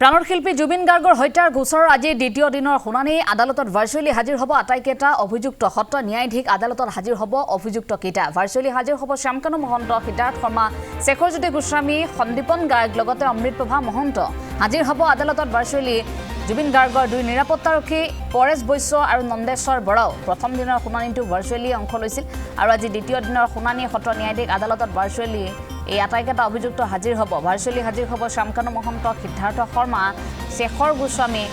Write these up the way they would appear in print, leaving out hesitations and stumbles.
প্ৰাণৰ শিল্পী জুবিন গাৰ্গৰ হত্যাৰ গোচৰৰ আজি দ্বিতীয় দিনৰ শুনানি আদালতত ভাৰ্চুৱেলি হাজিৰ হ'ব আটাইকেইটা অভিযুক্ত সত্ৰ ন্যায়াধীশ আদালতত হাজিৰ হ'ব অভিযুক্ত কেইটা ভাৰ্চুৱেলি হাজিৰ হ'ব শ্যামকানু মহন্ত সিদ্ধাৰ্থ শৰ্মা শেখৰজ্যোতি গোস্বামী সন্দীপন গাৰ্গ লগতে অমৃতপ্ৰভা মহন্ত হাজিৰ হ'ব আদালতত ভাৰ্চুৱেলি জুবিন গাৰ্গৰ দুই নিৰাপত্তাৰক্ষী পৰেশ বৈশ্য আৰু নন্দেশ্বৰ বৰাও প্ৰথম দিনৰ শুনানিটো ভাৰ্চুৱেলি অংশ লৈছিল আৰু আজি দ্বিতীয় দিনৰ শুনানি সত্ৰ ন্যায়াধীশ আদালতত ভাৰ্চুৱেলি এই আটাইকেইটা অভিযুক্ত হাজিৰ হ'ব ভাৰ্চুৱেলি হাজিৰ হ'ব শ্যামকানু মহন্ত সিদ্ধাৰ্থ শৰ্মা শেখৰ গোস্বামী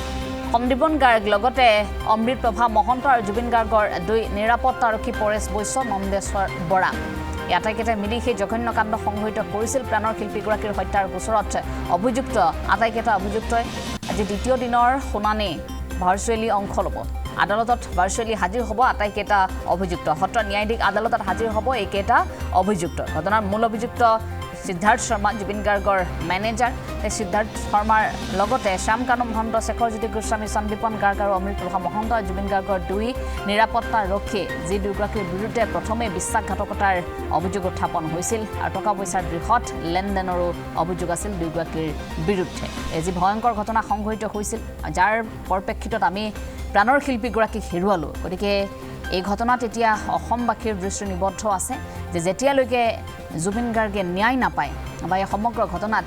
সন্দীপন গাৰ্গ লগতে অমৃতপ্ৰভা মহন্ত আৰু জুবিন গাৰ্গৰ দুই নিৰাপত্তাৰক্ষী পৰেশ বৈশ্য নন্দেশ্বৰ বৰা এই আটাইকেইটাই মিলি সেই জঘন্য কাণ্ড সংঘটিত কৰিছিল প্ৰাণৰ শিল্পীগৰাকীৰ হত্যাৰ গোচৰত অভিযুক্ত আটাইকেইটা অভিযুক্তই আজি দ্বিতীয় দিনৰ শুনানি ভাৰ্চুৱেলি অংশ ল'ব আদালতত ভাৰ্চুৱেলি হাজিৰ হ'ব আটাইকেইটা অভিযুক্ত সত্ৰ ন্যায়াধীশ আদালতত হাজিৰ হ'ব এইকেইটা অভিযুক্ত ঘটনাৰ মূল অভিযুক্ত সিদ্ধাৰ্থ শৰ্মা জুবিন গাৰ্গৰ মেনেজাৰ সিদ্ধাৰ্থ শৰ্মাৰ লগতে শ্যামকানু মহন্ত শেখৰজ্যোতি গোস্বামী সন্দীপন গাৰ্গ আৰু অমৃতপ্ৰভা মহন্ত জুবিন গাৰ্গৰ দুই নিৰাপত্তাৰক্ষী যি দুগৰাকীৰ বিৰুদ্ধে প্ৰথমে বিশ্বাসঘাতকতাৰ অভিযোগ উত্থাপন হৈছিল আৰু টকা পইচাৰ বৃহৎ লেনদেনৰো অভিযোগ আছিল দুগৰাকীৰ বিৰুদ্ধে এই যি ভয়ংকৰ ঘটনা সংঘটিত হৈছিল যাৰ পৰিপ্ৰেক্ষিতত আমি প্ৰাণৰ শিল্পীগৰাকীক হেৰুৱালোঁ গতিকে এই ঘটনাত এতিয়া অসমবাসীৰ দৃষ্টি নিবদ্ধ আছে যে যেতিয়ালৈকে জুবিন গাৰ্গে ন্যায় নাপায় বা এই সমগ্ৰ ঘটনাত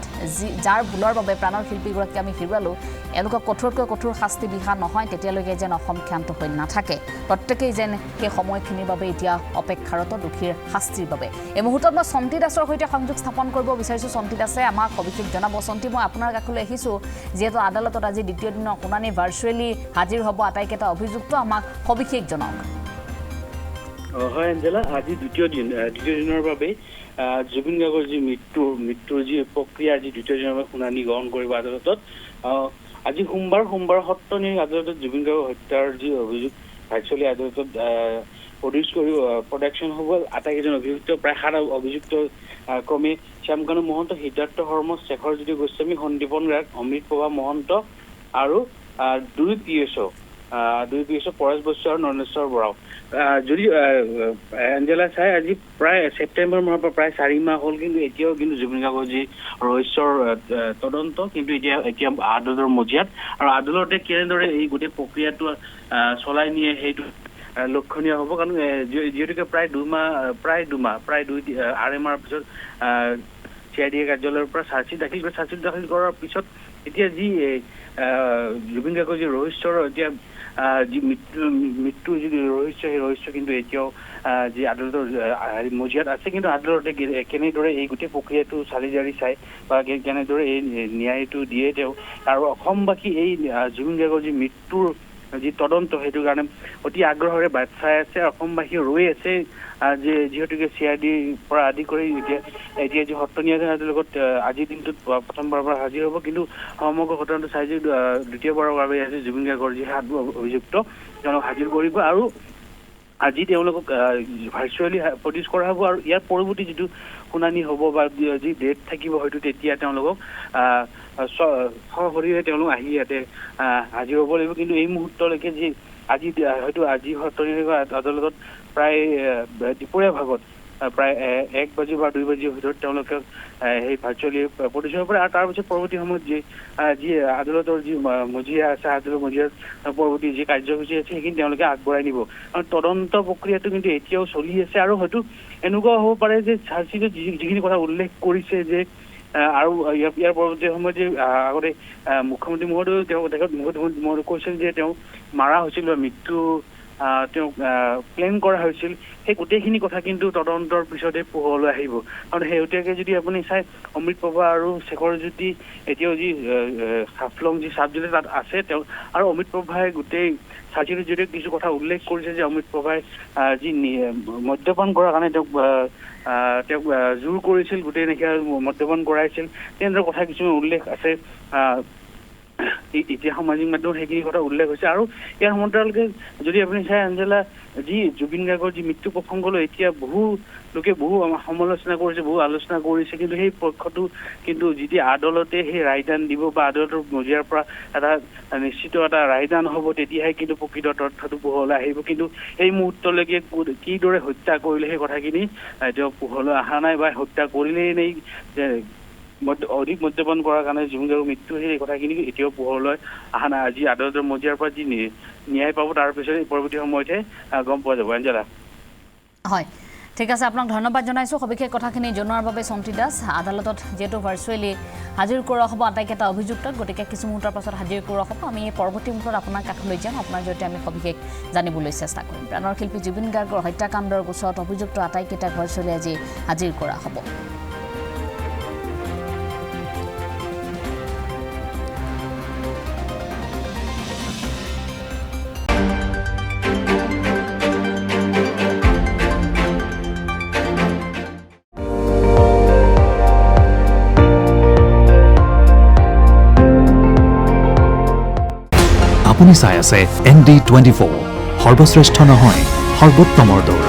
যাৰ ভুলৰ বাবে প্ৰাণৰ শিল্পীগৰাকী আমি হেৰুৱালোঁ এওঁলোকক কঠোৰকৈ কঠোৰ শাস্তি বিহা নহয় তেতিয়ালৈকে যেন অসম ক্ষান্ত হৈ নাথাকে প্ৰত্যেকেই যেন সেই সময়খিনিৰ বাবে এতিয়া অপেক্ষাৰত দোষীৰ শাস্তিৰ বাবে এই মুহূৰ্তত মই চন্তি দাসৰ সৈতে সংযোগ স্থাপন কৰিব বিচাৰিছোঁ চন্তি দাসে আমাক সবিশেষ জনাব চন্তি মই আপোনাৰ কাষলৈ আহিছোঁ যিহেতু আদালতত আজি দ্বিতীয় দিনৰ শুনানি ভাৰ্চুৱেলি হাজিৰ হ'ব আটাইকেইটা অভিযুক্ত আমাক সবিশেষ জনাওক হয় অঞ্জলা আজি দ্বিতীয় দিনৰ বাবে জুবিন গাৰ্গৰ যি মৃত্যুৰ যি প্ৰক্ৰিয়া আজি দ্বিতীয় দিনৰ বাবে শুনানি গ্ৰহণ কৰিব আদালতত আজি সোমবাৰ সত্ৰ ন্যায়াধীশ আদালতত জুবিন গাৰ্গৰ হত্যাৰ যি অভিযোগ ভাৰ্চুৱেলি আদালতত প্ৰডাকশ্যন হ'ব আটাইকেইজন অভিযুক্ত প্ৰায় 7 অভিযুক্ত ক্ৰমে শ্যামকানু মহন্ত সিদ্ধাৰ্থ শৰ্মা শেখৰজ্যোতি গোস্বামী সন্দীপন গাৰ্গ অমৃতপ্ৰভা মহন্ত আৰু দুই পিএছঅ পৰেশ বৈশ্য আৰু নন্দেশ্বৰ বৰাও যদি এঞ্জেলা চাই আজি প্ৰায় ছেপ্টেম্বৰ মাহৰ পৰা প্ৰায় 4 মাহ হ'ল কিন্তু এতিয়াও কিন্তু জুবিন গাৰ্গৰ যি ৰহস্যৰ তদন্ত কিন্তু এতিয়া আদালতৰ মজিয়াত আৰু আদালতে কেনেদৰে এই গোটেই প্ৰক্ৰিয়াটো চলাই নিয়ে সেইটো লক্ষণীয় হ'ব কাৰণ যিহেতুকে প্ৰায় 2 মাহৰ পিছত CID কাৰ্যালয়ৰ পৰা চাৰ্জশ্বিট দাখিল কৰাৰ পিছত এতিয়া যি জুবিন গাৰ্গৰ যি ৰহস্যৰ এতিয়া যি মৃত্যু যি ৰহস্য সেই ৰহস্য কিন্তু এতিয়াও যি আদালতৰ মজিয়াত আছে কিন্তু আদালতে কেনেদৰে এই গোটেই প্ৰক্ৰিয়াটো চালি জাৰি চাই বা কেনেদৰে এই ন্যায়টো দিয়ে তেওঁ আৰু অসমবাসী এই জুবিন গাৰ্গৰ যি মৃত্যুৰ যি তদন্ত সেইটো কাৰণে অতি আগ্ৰহেৰে বাট চাই আছে অসমবাসী ৰৈ আছে যে যিহেতুকে CID পৰা আদি কৰি এতিয়া যি সত্ৰ ন্যায়াধীশৰ লগত আজিৰ দিনটোত প্ৰথমবাৰৰ পৰা হাজিৰ হ'ব কিন্তু সমগ্ৰ ঘটনাটো চাই যে দ্বিতীয়বাৰৰ বাবে আজি জুবিন গাৰ্গৰ যি 7 অভিযুক্ত তেওঁলোক হাজিৰ কৰিব আৰু আজি তেওঁলোকক ভাৰ্চুৱেলি প্ৰডিউচ কৰা হ'ব আৰু ইয়াৰ পৰৱৰ্তী যিটো শুনানি হ'ব বা যি ডেট থাকিব হয়তো তেতিয়া তেওঁলোকক সশৰীৰে তেওঁলোক আহি ইয়াতে হাজিৰ হ'ব লাগিব কিন্তু এই মুহূৰ্তলৈকে যি আজি সত্ৰ ন্যায়াধীশৰ আদালতত প্ৰায় দুপৰীয়া ভাগত প্ৰায় 1 বাজি বা 2 বাজিৰ ভিতৰত তেওঁলোকে সেই ভাৰ্চুৱেলি প্ৰডিউচ হ'ব পাৰে আৰু তাৰপিছত পৰৱৰ্তী সময়ত যি আদালতৰ যি মজিয়া আছে আদালতৰ মজিয়াৰ পৰৱৰ্তী যি কাৰ্যসূচী আছে সেইখিনি তেওঁলোকে আগবঢ়াই নিব আৰু তদন্ত প্ৰক্ৰিয়াটো কিন্তু এতিয়াও চলি আছে আৰু হয়তো এনেকুৱাও হ'ব পাৰে যে চাৰ্জশ্বিটত যিখিনি কথা উল্লেখ কৰিছে যে আৰু ইয়াৰ পৰৱৰ্তী সময়ত যে আগতে মুখ্যমন্ত্ৰী মহোদয় কৈছিল যে তেওঁ মাৰা হৈছিল বা মৃত্যু তেওঁক প্লেন কৰা হৈছিল সেই গোটেইখিনি কথা কিন্তু তদন্তৰ পিছতে পোহৰলৈ আহিব আৰু শেহতীয়াকৈ যদি আপুনি চাই অমৃতপ্ৰভা আৰু শেখৰজ্যোতি এতিয়াও যি হাফলং যি চাব জিলা তাত আছে তেওঁ আৰু অমৃতপ্ৰভাই গোটেই চাৰ্জশ্বিটৰ জৰিয়তে কিছু কথা উল্লেখ কৰিছে যে অমৃতপ্ৰভাই যি মদ্যপান কৰাৰ কাৰণে তেওঁক জোৰ কৰিছিল গোটেই নিশা মদ্যপান কৰাইছিল তেনেদৰে কথা কিছুমান উল্লেখ আছে এতিয়া সামাজিক মাধ্যমত সেইখিনি কথা উল্লেখ হৈছে আৰু ইয়াৰ সমান্তৰালকে যদি আপুনি চাই অঞ্জলা যি জুবিন গাৰ্গৰ যি মৃত্যু প্ৰসংগলৈ এতিয়া বহু লোকে সমালোচনা কৰিছে বহু আলোচনা কৰিছে কিন্তু সেই পক্ষটো কিন্তু যেতিয়া আদালতে সেই ৰায়দান দিব বা আদালতৰ মজিয়াৰ পৰা এটা নিশ্চিত এটা ৰায়দান হ'ব তেতিয়াহে কিন্তু প্ৰকৃত তথ্যটো পোহৰলৈ আহিব কিন্তু এই মুহূৰ্তলৈকে কিদৰে হত্যা কৰিলে সেই কথাখিনি এতিয়া পোহৰলৈ অহা নাই বা হত্যা কৰিলেই নেই অধিক মদ্যপান কৰাৰ কাৰণে জুবিন গাৰ্গৰ মৃত্যু হৈছিল এই কথাখিনি এতিয়াও পোহৰলৈ অহা নাই আজি আদালতৰ মজিয়াৰ পৰা যি ন্যায় পাব তাৰ পিছত পৰৱৰ্তী সময়তহে গম পোৱা যাব অঞ্জলা হয় ঠিক আছে আপোনাক ধন্যবাদ জনাইছোঁ সবিশেষ কথাখিনি জনোৱাৰ বাবে চন্তি দাস আদালতত যেহেতু ভাৰ্চুৱেলি হাজিৰ কৰোৱা হ'ব আটাইকেইটা অভিযুক্তক গতিকে কিছু মুহূৰ্তৰ পাছত হাজিৰ কৰোৱা হ'ব আমি এই পৰৱৰ্তী মুহূৰ্তত আপোনাৰ কাষলৈ যাম আপোনাৰ জৰিয়তে আমি সবিশেষ জানিবলৈ চেষ্টা কৰিম প্ৰাণৰ শিল্পী জুবিন গাৰ্গৰ হত্যাকাণ্ডৰ গোচৰত অভিযুক্ত আটাইকেইটাক ভাৰ্চুৱেলি আজি হাজিৰ কৰা হ'ব আপুনি চাই আছে ND24 সৰ্বশ্ৰেষ্ঠ নহয় সৰ্বোত্তমৰ দৌৰ